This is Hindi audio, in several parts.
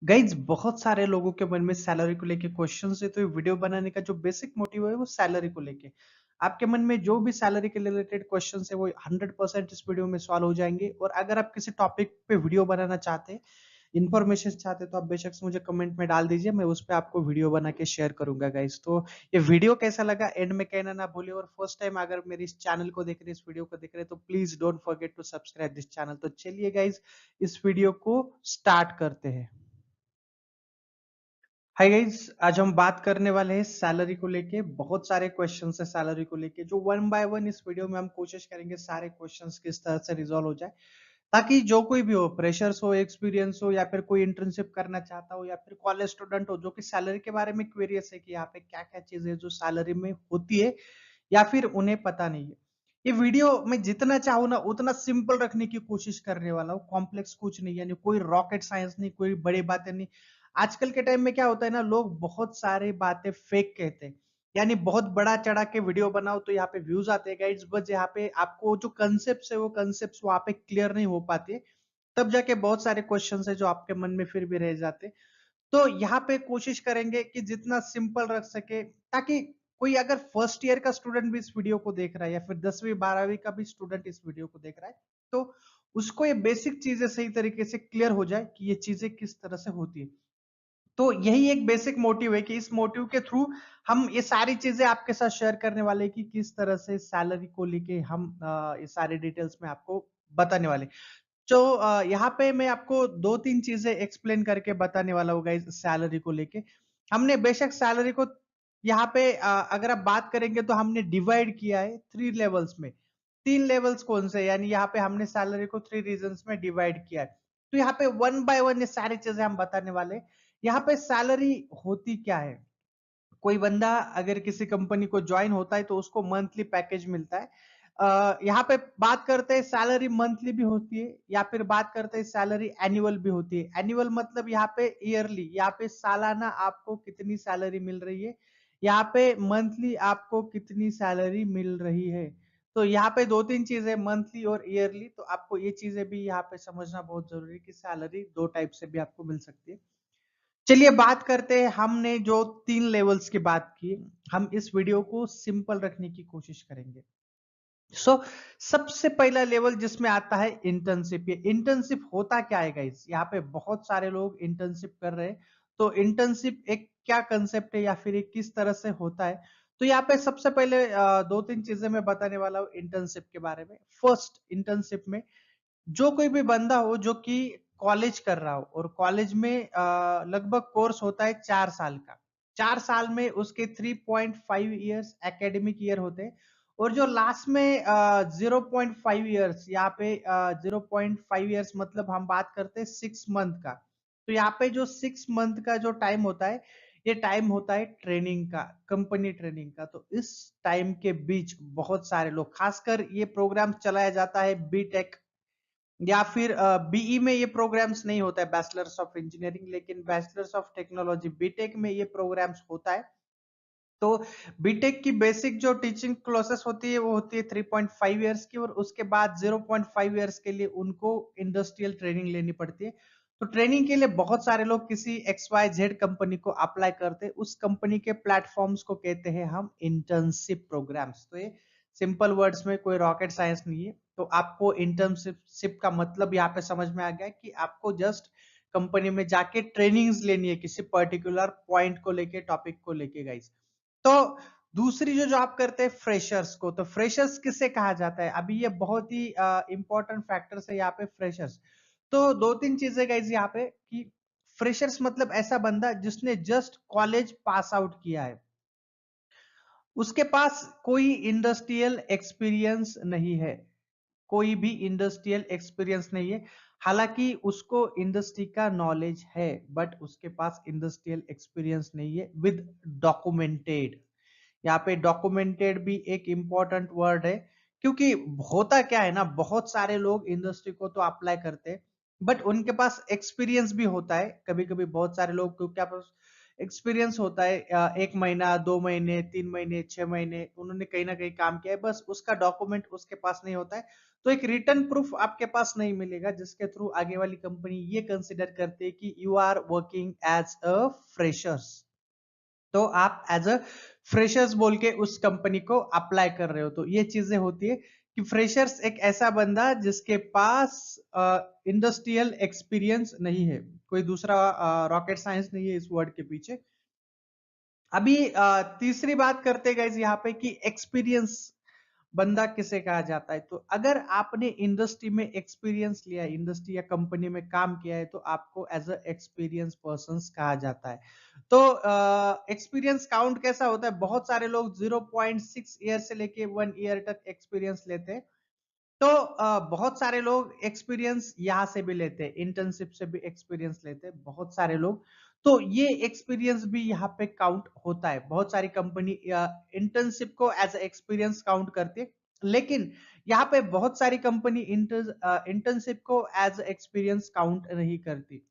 गाइज बहुत सारे लोगों के मन में सैलरी को लेके क्वेश्चन है, तो ये वीडियो बनाने का जो बेसिक मोटिव है वो सैलरी को लेके। आपके मन में जो भी सैलरी के रिलेटेड क्वेश्चन है वो 100% इस वीडियो में सॉल्व हो जाएंगे। और अगर आप किसी टॉपिक पे वीडियो बनाना चाहते हैं, इन्फॉर्मेशन चाहते हैं, तो आप बेशक से मुझे कमेंट में डाल दीजिए, मैं उस पर आपको वीडियो बना के शेयर करूंगा गाइज। तो ये वीडियो कैसा लगा एंड में कहना ना भूलिए। और फर्स्ट टाइम अगर मेरे इस चैनल को देख रहे हैं, इस वीडियो को देख रहे हैं, तो please don't forget to subscribe this channel. तो चलिए गाइज, इस वीडियो को स्टार्ट करते हैं। हाय गाइस, आज हम बात करने वाले हैं सैलरी को लेके। बहुत सारे क्वेश्चंस है सैलरी को लेके, जो वन बाय वन इस वीडियो में हम कोशिश करेंगे सारे क्वेश्चंस किस तरह से रिजॉल्व हो जाए, ताकि जो कोई भी हो, फ्रेशर्स हो, एक्सपीरियंस हो, या फिर कोई इंटर्नशिप करना चाहता हो, या फिर कॉलेज स्टूडेंट हो जो कि सैलरी के बारे में क्यूरियस है कि यहाँ पे क्या क्या चीजें जो सैलरी में होती है या फिर उन्हें पता नहीं है। ये वीडियो मैं जितना चाहूँ ना उतना सिंपल रखने की कोशिश करने वाला हूँ। कॉम्प्लेक्स कुछ नहीं, यानी कोई रॉकेट साइंस नहीं, कोई बड़ी बातें नहीं। आजकल के टाइम में क्या होता है ना, लोग बहुत सारी बातें फेक कहते हैं, यानी बहुत बड़ा चढ़ा के वीडियो बनाओ तो यहाँ पे व्यूज आते हैं गाइड्स, बस यहाँ पे आपको जो कंसेप्ट है वो कंसेप्ट वहां पे क्लियर नहीं हो पाते, तब जाके बहुत सारे क्वेश्चन है जो आपके मन में फिर भी रह जाते। तो यहाँ पे कोशिश करेंगे कि जितना सिंपल रख सके, ताकि कोई अगर फर्स्ट ईयर का स्टूडेंट भी इस वीडियो को देख रहा है, या फिर 10वीं 12वीं का भी स्टूडेंट इस वीडियो को देख रहा है, तो उसको ये बेसिक चीजें सही तरीके से क्लियर हो जाए कि ये चीजें किस तरह से होती है। तो यही एक बेसिक मोटिव है कि इस मोटिव के थ्रू हम ये सारी चीजें आपके साथ शेयर करने वाले हैं कि किस तरह से सैलरी को लेके हम ये सारे डिटेल्स में आपको बताने वाले। तो यहाँ पे मैं आपको दो तीन चीजें एक्सप्लेन करके बताने वाला हूँ गाइस सैलरी को लेके। हमने बेशक सैलरी को यहाँ पे अगर आप बात करेंगे तो हमने डिवाइड किया है थ्री लेवल्स में। तीन लेवल्स कौन से, यानी यहाँ पे हमने सैलरी को थ्री रीजन्स में डिवाइड किया है। तो यहाँ पे वन बाय वन ये सारी चीजें हम बताने वाले हैं। यहाँ पे सैलरी होती क्या है। कोई बंदा अगर किसी कंपनी को ज्वाइन होता है तो उसको मंथली पैकेज मिलता है। यहाँ पे बात करते हैं सैलरी मंथली भी होती है, या फिर बात करते हैं सैलरी एनुअल भी होती है। एनुअल मतलब यहाँ पे ईयरली, यहाँ पे सालाना आपको कितनी सैलरी मिल रही है, यहाँ पे मंथली आपको कितनी सैलरी मिल रही है। तो यहाँ पे दो तीन चीजें, मंथली और ईयरली, तो आपको ये चीजें भी यहाँ पे समझना बहुत जरूरी है कि सैलरी दो टाइप से भी आपको मिल सकती है। चलिए बात करते हैं, हमने जो तीन लेवल्स की बात की, हम इस वीडियो को सिंपल रखने की कोशिश करेंगे। सबसे पहला लेवल जिसमें आता है इंटर्नशिप। ये इंटर्नशिप होता क्या है गाइस, यहाँ पे बहुत सारे लोग इंटर्नशिप कर रहे हैं। तो इंटर्नशिप एक क्या कंसेप्ट है या फिर एक किस तरह से होता है। तो यहाँ पे सबसे पहले दो तीन चीजें मैं बताने वाला हूँ इंटर्नशिप के बारे में। फर्स्ट, इंटर्नशिप में जो कोई भी बंदा हो जो कि कॉलेज कर रहा हो, और कॉलेज में लगभग कोर्स होता है 4 साल का। 4 साल में उसके 3.5 ईयर्स एकेडमिक ईयर होते हैं, और जो लास्ट में 0.5 ईयर्स, यहाँ पे 0.5 ईयर्स मतलब हम बात करते हैं 6 मंथ का। तो यहाँ पे जो 6 मंथ का जो टाइम होता है, ये टाइम होता है ट्रेनिंग का, कंपनी ट्रेनिंग का। तो इस टाइम के बीच बहुत सारे लोग, खासकर ये प्रोग्राम चलाया जाता है बीटेक, या फिर बीई में ये प्रोग्राम्स नहीं होता है, बैचलर्स ऑफ इंजीनियरिंग, लेकिन बैचलर्स ऑफ टेक्नोलॉजी बीटेक में ये प्रोग्राम्स होता है। तो बीटेक की बेसिक जो टीचिंग प्रोसेस होती है वो होती है 3.5 ईयर्स की, और उसके बाद 0.5 ईयर्स के लिए उनको इंडस्ट्रियल ट्रेनिंग लेनी पड़ती है। तो ट्रेनिंग के लिए बहुत सारे लोग किसी XYZ कंपनी को अप्लाई करते हैं, उस कंपनी के प्लेटफॉर्म्स को कहते हैं हम इंटर्नशिप प्रोग्राम्स। तो ये सिंपल वर्ड्स में कोई रॉकेट साइंस नहीं है। तो आपको इंटर्नशिप का मतलब यहाँ पे समझ में आ गया कि आपको जस्ट कंपनी में जाके ट्रेनिंग्स लेनी है किसी पर्टिकुलर पॉइंट को लेके, टॉपिक को लेके गाइस। तो दूसरी जो जॉब करते हैं फ्रेशर्स को, तो फ्रेशर्स किसे कहा जाता है, अभी ये बहुत ही इंपॉर्टेंट फैक्टर्स है यहाँ पे फ्रेशर्स। तो दो तीन चीजें गाइस यहाँ पे कि फ्रेशर्स मतलब ऐसा बंदा जिसने जस्ट कॉलेज पास आउट किया है, उसके पास कोई इंडस्ट्रियल एक्सपीरियंस नहीं है, कोई भी इंडस्ट्रियल एक्सपीरियंस नहीं है। हालांकि उसको इंडस्ट्री का नॉलेज है, बट उसके पास इंडस्ट्रियल एक्सपीरियंस नहीं है विद डॉक्यूमेंटेड। यहाँ पे डॉक्यूमेंटेड भी एक इंपॉर्टेंट वर्ड है, क्योंकि होता क्या है ना, बहुत सारे लोग इंडस्ट्री को तो अप्लाई करते हैं, बट उनके पास एक्सपीरियंस भी होता है। कभी कभी बहुत सारे लोग को क्या एक्सपीरियंस होता है 1 महीना, 2 महीने, 3 महीने, 6 महीने उन्होंने कहीं ना कहीं काम किया है, बस उसका डॉक्यूमेंट उसके पास नहीं होता है। तो एक रिटर्न प्रूफ आपके पास नहीं मिलेगा जिसके थ्रू आगे वाली कंपनी ये कंसिडर करती है कि you are working as a freshers. तो आप एज अ फ्रेशर्स बोल के उस कंपनी को अप्लाई कर रहे हो। तो ये चीजें होती है कि फ्रेशर्स एक ऐसा बंदा जिसके पास इंडस्ट्रियल एक्सपीरियंस नहीं है, कोई दूसरा रॉकेट साइंस नहीं है इस वर्ड के पीछे। अभी तीसरी बात करते हैं गाइस यहाँ पे कि एक्सपीरियंस बंदा किसे कहा जाता है। तो अगर आपने इंडस्ट्री में एक्सपीरियंस लिया है, इंडस्ट्री या कंपनी में काम किया है, तो आपको एज अ एक्सपीरियंस पर्सन कहा जाता है। तो एक्सपीरियंस काउंट कैसा होता है, बहुत सारे लोग 0.6 ईयर से लेके 1 ईयर तक एक्सपीरियंस लेते हैं। तो बहुत सारे लोग एक्सपीरियंस यहाँ से भी लेते हैं, इंटर्नशिप से भी एक्सपीरियंस लेते हैं बहुत सारे लोग। तो ये एक्सपीरियंस भी यहाँ पे काउंट होता है। बहुत सारी कंपनी इंटर्नशिप को एज एक्सपीरियंस काउंट करती है, लेकिन यहाँ पे बहुत सारी कंपनी इंटर्नशिप को एज एक्सपीरियंस काउंट नहीं करती।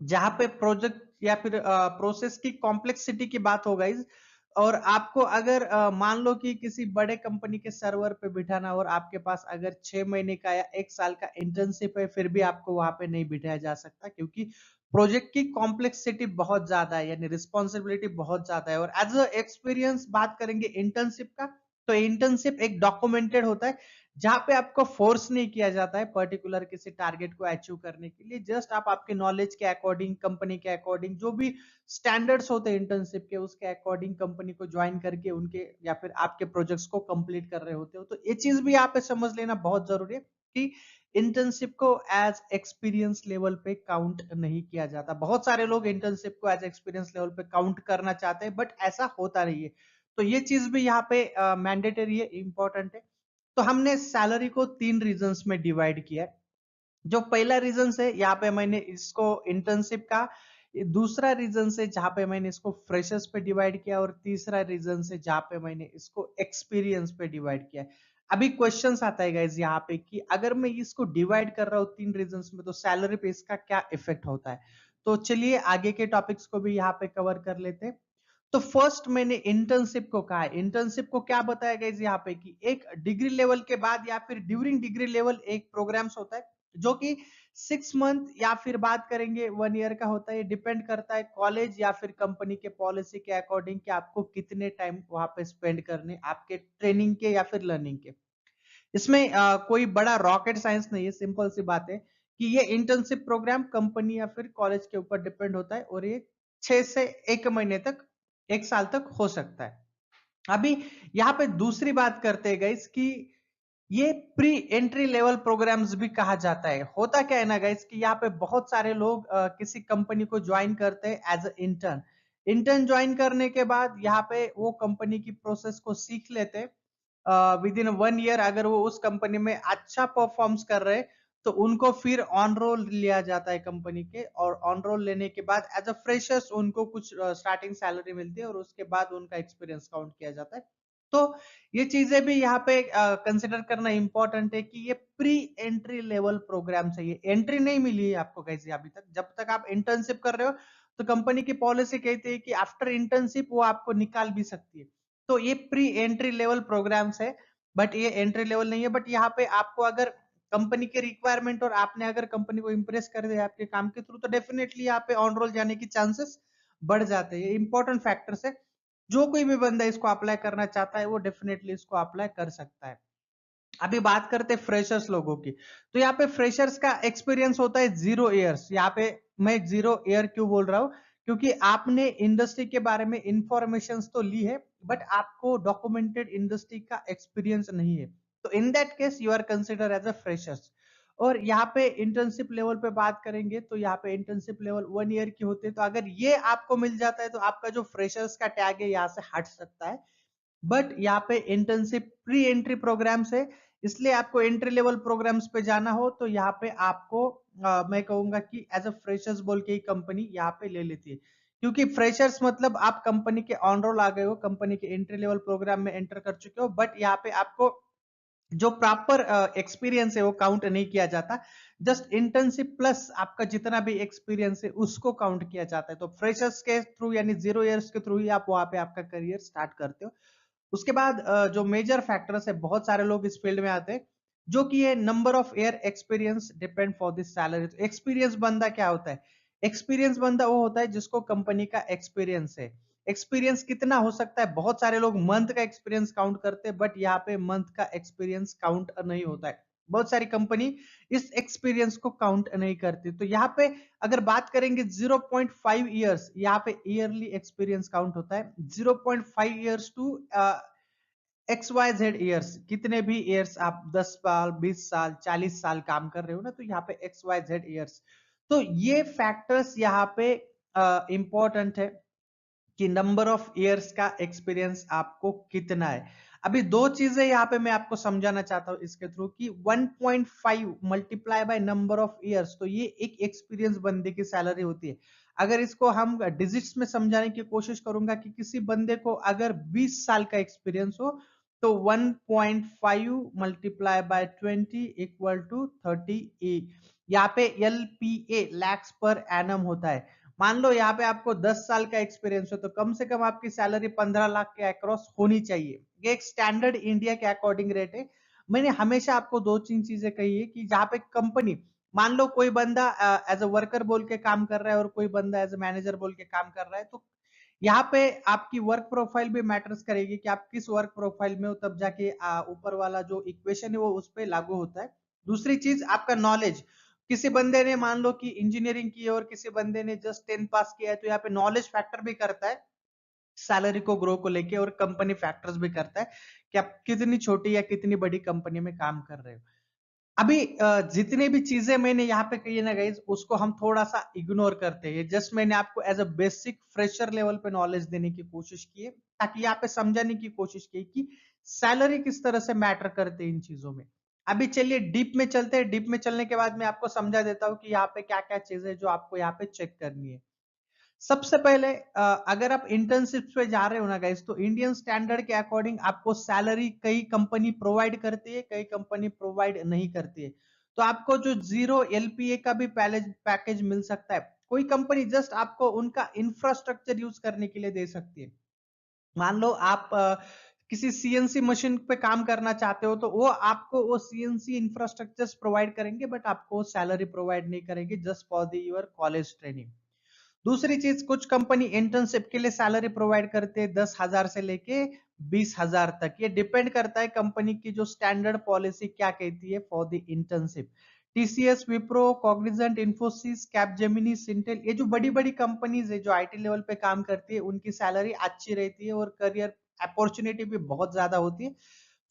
जहां पे प्रोजेक्ट या फिर प्रोसेस की कॉम्प्लेक्सिटी की बात हो गाइज, और आपको अगर मान लो कि किसी बड़े कंपनी के सर्वर पे बिठाना और आपके पास अगर 6 महीने का या 1 साल का इंटर्नशिप है, फिर भी आपको वहां पे नहीं बिठाया जा सकता, क्योंकि प्रोजेक्ट की कॉम्प्लेक्सिटी बहुत ज्यादा है, यानी रिस्पॉन्सिबिलिटी बहुत ज्यादा है। और एज अ एक्सपीरियंस बात करेंगे इंटर्नशिप का, तो इंटर्नशिप एक डॉक्यूमेंटेड होता है जहां पे आपको फोर्स नहीं किया जाता है पर्टिकुलर किसी टारगेट को अचीव करने के लिए। जस्ट आप आपके नॉलेज के अकॉर्डिंग, कंपनी के अकॉर्डिंग, जो भी स्टैंडर्ड्स होते हैं इंटर्नशिप के, उसके अकॉर्डिंग कंपनी को ज्वाइन करके उनके या फिर आपके प्रोजेक्ट्स को कंप्लीट कर रहे होते हो। तो ये चीज भी यहाँ पे समझ लेना बहुत जरूरी है कि इंटर्नशिप को एज एक्सपीरियंस लेवल पे काउंट नहीं किया जाता। बहुत सारे लोग इंटर्नशिप को एज एक्सपीरियंस लेवल पे काउंट करना चाहते हैं, बट ऐसा होता नहीं है। तो ये चीज भी यहाँ पे मैंडेटरी है, इंपॉर्टेंट है। तो हमने सैलरी को 3 रीजंस में डिवाइड किया है। जो पहला रीजन है यहाँ पे मैंने इसको इंटर्नशिप का, दूसरा रीजन से जहां पे मैंने इसको फ्रेशर्स पे डिवाइड किया, और तीसरा रीजन से जहां पे मैंने इसको एक्सपीरियंस पे डिवाइड किया है। अभी क्वेश्चंस आता है गाइस यहाँ पे कि अगर मैं इसको डिवाइड कर रहा हूँ 3 रीजंस में, तो सैलरी पे इसका क्या इफेक्ट होता है। तो चलिए आगे के टॉपिक्स को भी यहाँ पे कवर कर लेते हैं। तो फर्स्ट मैंने इंटर्नशिप को कहा है। इंटर्नशिप को क्या बताया गया यहाँ पे कि एक डिग्री लेवल के बाद या फिर ड्यूरिंग डिग्री लेवल एक प्रोग्राम्स होता है जो कि 6 मंथ या फिर बात करेंगे 1 ईयर का होता है। डिपेंड करता है कॉलेज या फिर कंपनी के पॉलिसी के अकॉर्डिंग कि आपको कितने टाइम वहां पे स्पेंड करने आपके ट्रेनिंग के या फिर लर्निंग के। इसमें कोई बड़ा रॉकेट साइंस नहीं है, सिंपल सी बात है कि ये इंटर्नशिप प्रोग्राम कंपनी या फिर कॉलेज के ऊपर डिपेंड होता है, और ये 6 से 1 महीने तक, 1 साल तक हो सकता है। अभी यहाँ पे दूसरी बात करते हैं गाइस कि ये प्री एंट्री लेवल प्रोग्राम्स भी कहा जाता है। होता क्या है ना गाइस कि यहाँ पे बहुत सारे लोग किसी कंपनी को ज्वाइन करते हैं as a intern. Intern join करने के बाद यहाँ पे वो कंपनी की प्रोसेस को सीख लेते हैं। विद इन 1 ईयर अगर वो उस कंपनी में अच्छा परफॉर्म्स कर रहे हैं, तो उनको फिर ऑन रोल लिया जाता है कंपनी के, और ऑन रोल लेने के बाद एज अ फ्रेशर्स उनको कुछ स्टार्टिंग सैलरी मिलती है, और उसके बाद उनका एक्सपीरियंस काउंट किया जाता है। तो ये चीजें भी यहाँ पे कंसिडर करना इंपॉर्टेंट है कि ये प्री एंट्री लेवल प्रोग्राम है। ये एंट्री नहीं मिली है आपको कैसे अभी तक, जब तक आप इंटर्नशिप कर रहे हो तो कंपनी की पॉलिसी कहती है कि आफ्टर इंटर्नशिप वो आपको निकाल भी सकती है। तो ये प्री एंट्री लेवल प्रोग्राम्स है, बट ये एंट्री लेवल नहीं है। बट यहाँ पे आपको अगर कंपनी के रिक्वायरमेंट और आपने अगर कंपनी को इंप्रेस कर दिया आपके काम के थ्रू, तो डेफिनेटली यहाँ पे ऑन रोल जाने की चांसेस बढ़ जाते हैं। ये इंपॉर्टेंट फैक्टर्स है। जो कोई भी बंदा इसको अप्लाई करना चाहता है वो डेफिनेटली इसको अप्लाई कर सकता है। अभी बात करते हैं फ्रेशर्स लोगों की। तो यहाँ पे फ्रेशर्स का एक्सपीरियंस होता है 0 ईयर्स। यहाँ पे मैं 0 ईयर क्यों बोल रहा हूँ, क्योंकि आपने इंडस्ट्री के बारे में इंफॉर्मेशन तो ली है, बट आपको डॉक्यूमेंटेड इंडस्ट्री का एक्सपीरियंस नहीं है। तो in that case you are consider as a freshers. और यहाँ पे इंटर्नशिप लेवल पे बात करेंगे तो यहाँ पे इंटर्नशिप लेवल 1 ईयर की होती है। तो अगर ये आपको मिल जाता है तो आपका जो फ्रेशर्स का टैग है यहाँ से हट सकता है। बट यहाँ पे इंटर्नशिप प्री एंट्री प्रोग्राम्स है, इसलिए आपको एंट्री लेवल प्रोग्राम्स पे जाना हो तो यहाँ पे आपको मैं कहूंगा कि एज अ फ्रेशर्स बोल के ही कंपनी यहाँ पे ले लेती है। क्योंकि फ्रेशर्स मतलब आप कंपनी के ऑन रोल आ गए हो, कंपनी के एंट्री लेवल प्रोग्राम में एंटर कर चुके हो, बट यहाँ पे आपको जो प्रॉपर एक्सपीरियंस है वो काउंट नहीं किया जाता, जस्ट इंटर्नशिप प्लस आपका जितना भी एक्सपीरियंस है उसको काउंट किया जाता है। तो फ्रेशर्स के थ्रू यानी 0 ईयर्स के थ्रू ही आप वहां पे आपका करियर स्टार्ट करते हो। उसके बाद जो मेजर फैक्टर्स है, बहुत सारे लोग इस फील्ड में आते हैं, जो कि ये number of year experience depend for this salary. तो एक्सपीरियंस बंदा क्या होता है? एक्सपीरियंस बंदा वो होता है जिसको कंपनी का एक्सपीरियंस है। एक्सपीरियंस कितना हो सकता है? बहुत सारे लोग मंथ का एक्सपीरियंस काउंट करते हैं, बट यहाँ पे मंथ का एक्सपीरियंस काउंट नहीं होता है। बहुत सारी कंपनी इस एक्सपीरियंस को काउंट नहीं करती। तो यहाँ पे अगर बात करेंगे 0.5 ईयर्स, यहाँ पे ईयरली एक्सपीरियंस काउंट होता है। 0.5 ईयर्स टू XYZ ईयर्स, कितने भी ईयर्स आप 10 साल, 20 साल, 40 साल काम कर रहे हो ना, तो यहाँ पे XYZ ईयर्स। तो ये फैक्टर्स यहाँ पे इंपॉर्टेंट है कि नंबर ऑफ इयर्स का एक्सपीरियंस आपको कितना है। अभी दो चीजें यहाँ पे मैं आपको समझाना चाहता हूँ इसके थ्रू कि 1.5 multiply by number of years, तो ये एक एक्सपीरियंस बंदे की सैलरी होती है। अगर इसको हम डिजिट्स में समझाने की कोशिश करूंगा कि किसी बंदे को अगर 20 साल का एक्सपीरियंस हो, तो 1.5 मल्टीप्लाई बाय 20 इक्वल टू 30 ए। यहाँ पे LPA लैक्स पर एनम होता है। मान लो यहाँ पे आपको 10 साल का एक्सपीरियंस हो, तो कम से कम आपकी सैलरी 15 लाख के अक्रॉस होनी चाहिए। ये एक स्टैंडर्ड इंडिया के अकॉर्डिंग रेट है। मैंने हमेशा आपको दो तीन चीजें कही है कि जहां पे कंपनी, मान लो कोई बंदा एज अ वर्कर बोल के काम कर रहा है और कोई बंदा एज अ मैनेजर बोल के काम कर रहा है, तो यहाँ पे आपकी वर्क प्रोफाइल भी मैटर्स करेगी कि आप किस वर्क प्रोफाइल में हो, तब जाके ऊपर वाला जो इक्वेशन है वो उस पर लागू होता है। दूसरी चीज आपका नॉलेज, किसी बंदे ने मान लो कि इंजीनियरिंग की है और किसी बंदे ने जस्ट 10 पास किया है, तो यहाँ पे नॉलेज फैक्टर भी करता है सैलरी को ग्रो को लेके, और कंपनी फैक्टर्स भी करता है कि आप कितनी छोटी या कितनी बड़ी कंपनी में काम कर रहे हो। अभी जितनी भी चीजें मैंने यहाँ पे कही है ना गाइज, उसको हम थोड़ा सा इग्नोर करते हैं। जस्ट मैंने आपको as a basic fresher level पे नॉलेज देने की कोशिश की है, ताकि यहाँ पे समझाने की कोशिश की कि सैलरी किस तरह से मैटर करते हैं इन चीजों में। अभी चलिए डीप में चलते हैं। डीप में चलने के बाद मैं आपको समझा देता हूँ कि यहाँ पे क्या क्या चीजें जो आपको यहाँ पे चेक करनी है। सबसे पहले अगर आप इंटर्नशिप पे जा रहे हो ना गाइस, तो इंडियन स्टैंडर्ड के अकॉर्डिंग आपको सैलरी कई कंपनी प्रोवाइड करती है, कई कंपनी प्रोवाइड नहीं करती है। तो आपको जो 0 LPA का भी पैकेज मिल सकता है। कोई कंपनी जस्ट आपको उनका इंफ्रास्ट्रक्चर यूज करने के लिए दे सकती है। मान लो आप किसी CNC मशीन पे काम करना चाहते हो, तो वो आपको वो CNC इंफ्रास्ट्रक्चर प्रोवाइड करेंगे, बट आपको सैलरी प्रोवाइड नहीं करेंगे just for the your college training. दूसरी चीज, कुछ कंपनी इंटर्नशिप के लिए सैलरी प्रोवाइड करते हैं 10,000 से लेके 20,000 तक। ये डिपेंड करता है कंपनी की जो स्टैंडर्ड पॉलिसी क्या कहती है for the internship. TCS, Wipro, Cognizant, Infosys, Capgemini, Syntel, ये जो बड़ी बड़ी कंपनीज है जो IT लेवल पे काम करती है, उनकी सैलरी अच्छी रहती है और करियर अपॉर्चुनिटी भी बहुत ज्यादा होती है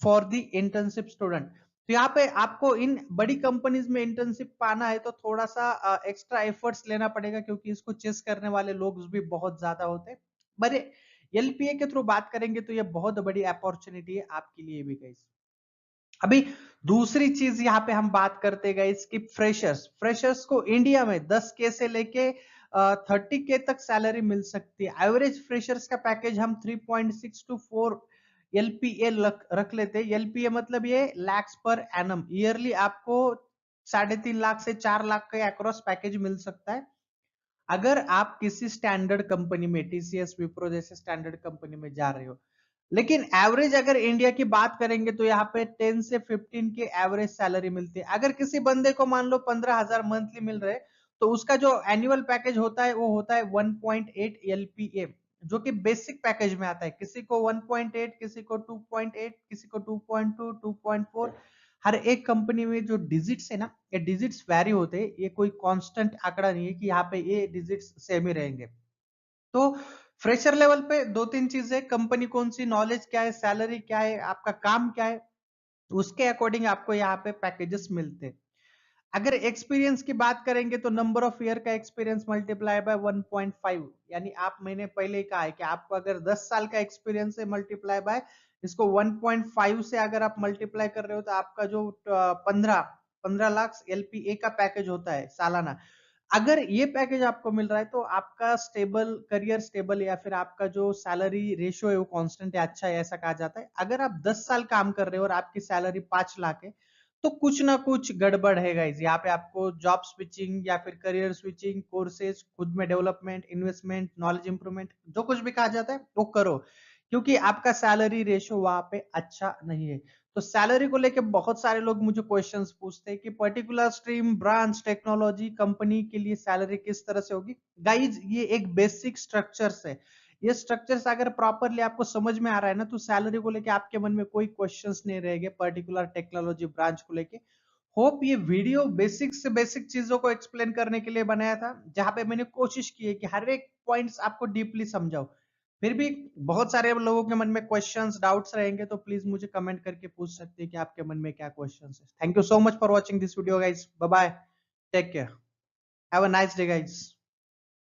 फॉर द इंटर्नशिप स्टूडेंट। तो यहाँ पे आपको इन बड़ी कंपनीज में इंटर्नशिप पाना है, तो थोड़ा सा एक्स्ट्रा एफर्ट्स लेना पड़ेगा, क्योंकि इसको चेस करने वाले लोग भी बहुत ज्यादा होते हैं। बड़े LPA के थ्रू बात करेंगे तो ये बहुत बड़ी अपॉर्चुनिटी है आपके लिए भी गाइस। अभी दूसरी चीज यहाँ पे हम बात करते गए इसकी, फ्रेशर्स। फ्रेशर्स को इंडिया में 10K से लेके 30K तक सैलरी मिल सकती है। एवरेज फ्रेशर्स का पैकेज हम 3.6 to 4 LPA रख लेते हैं। LPA मतलब ये लैक्स पर एनम, ईयरली आपको 3.5 लाख से 4 लाख के अक्रॉस पैकेज मिल सकता है अगर आप किसी स्टैंडर्ड कंपनी में, TCS, विप्रो जैसे स्टैंडर्ड कंपनी में जा रहे हो। लेकिन एवरेज अगर इंडिया की बात करेंगे तो यहाँ पे 10 से 15 के एवरेज सैलरी मिलती है। अगर किसी बंदे को मान लो 15,000 मंथली मिल रहे, तो उसका जो एनुअल पैकेज होता है वो होता है 1.8 LPA, जो कि बेसिक पैकेज में आता है। किसी को 1.8, किसी को 2.8, किसी को 2.2, 2.4। हर एक कंपनी में जो डिजिट्स है ना, ये डिजिट्स वैरी होते हैं, ये कोई कांस्टेंट आंकड़ा नहीं है कि यहाँ पे ये डिजिट्स सेम ही रहेंगे। तो फ्रेशर लेवल पे दो तीन चीजें, कंपनी कौन सी, नॉलेज क्या है, सैलरी क्या है, आपका काम क्या है, उसके अकॉर्डिंग आपको यहाँ पे पैकेजेस मिलते हैं। अगर एक्सपीरियंस की बात करेंगे तो नंबर ऑफ ईयर का एक्सपीरियंस मल्टीप्लाई बाय 1.5, यानी आप, मैंने पहले ही कहा है कि आपको अगर 10 साल का एक्सपीरियंस है, मल्टीप्लाई बाय इसको 1.5 से अगर आप मल्टीप्लाई कर रहे हो, तो आपका जो 15 लाख LPA का पैकेज होता है सालाना। अगर ये पैकेज आपको मिल रहा है तो आपका स्टेबल करियर स्टेबल या फिर आपका जो सैलरी रेशियो है वो कांस्टेंट है, अच्छा है, ऐसा कहा जाता है। अगर आप 10 साल काम कर रहे हो और आपकी सैलरी 5 लाख है तो कुछ ना कुछ गड़बड़ है गाइस। यहाँ पे आपको जॉब स्विचिंग या फिर करियर स्विचिंग, कोर्सेज, खुद में डेवलपमेंट, इन्वेस्टमेंट, नॉलेज इंप्रूवमेंट, जो कुछ भी कहा जाता है वो करो, क्योंकि आपका सैलरी रेशियो वहां पे अच्छा नहीं है। तो सैलरी को लेके बहुत सारे लोग मुझे क्वेश्चंस पूछते हैं कि particular stream, branch, technology, company के लिए सैलरी किस तरह से होगी। गाइज ये एक बेसिक स्ट्रक्चर्स है, ये स्ट्रक्चर्स अगर प्रॉपरली आपको समझ में आ रहा है ना तो सैलरी को लेके आपके मन में कोई क्वेश्चंस नहीं रहेंगे पर्टिकुलर टेक्नोलॉजी ब्रांच को लेके। होप ये वीडियो बेसिक से बेसिक चीजों को एक्सप्लेन करने के लिए बनाया था, जहां पे मैंने कोशिश की है कि हर एक पॉइंट्स आपको डीपली समझाओ। फिर भी बहुत सारे लोगों के मन में क्वेश्चंस, डाउट्स रहेंगे तो प्लीज मुझे कमेंट करके पूछ सकते हैं कि आपके मन में क्या क्वेश्चंस है। Thank you so much for watching this video guys. Bye bye, take care, have a nice day guys.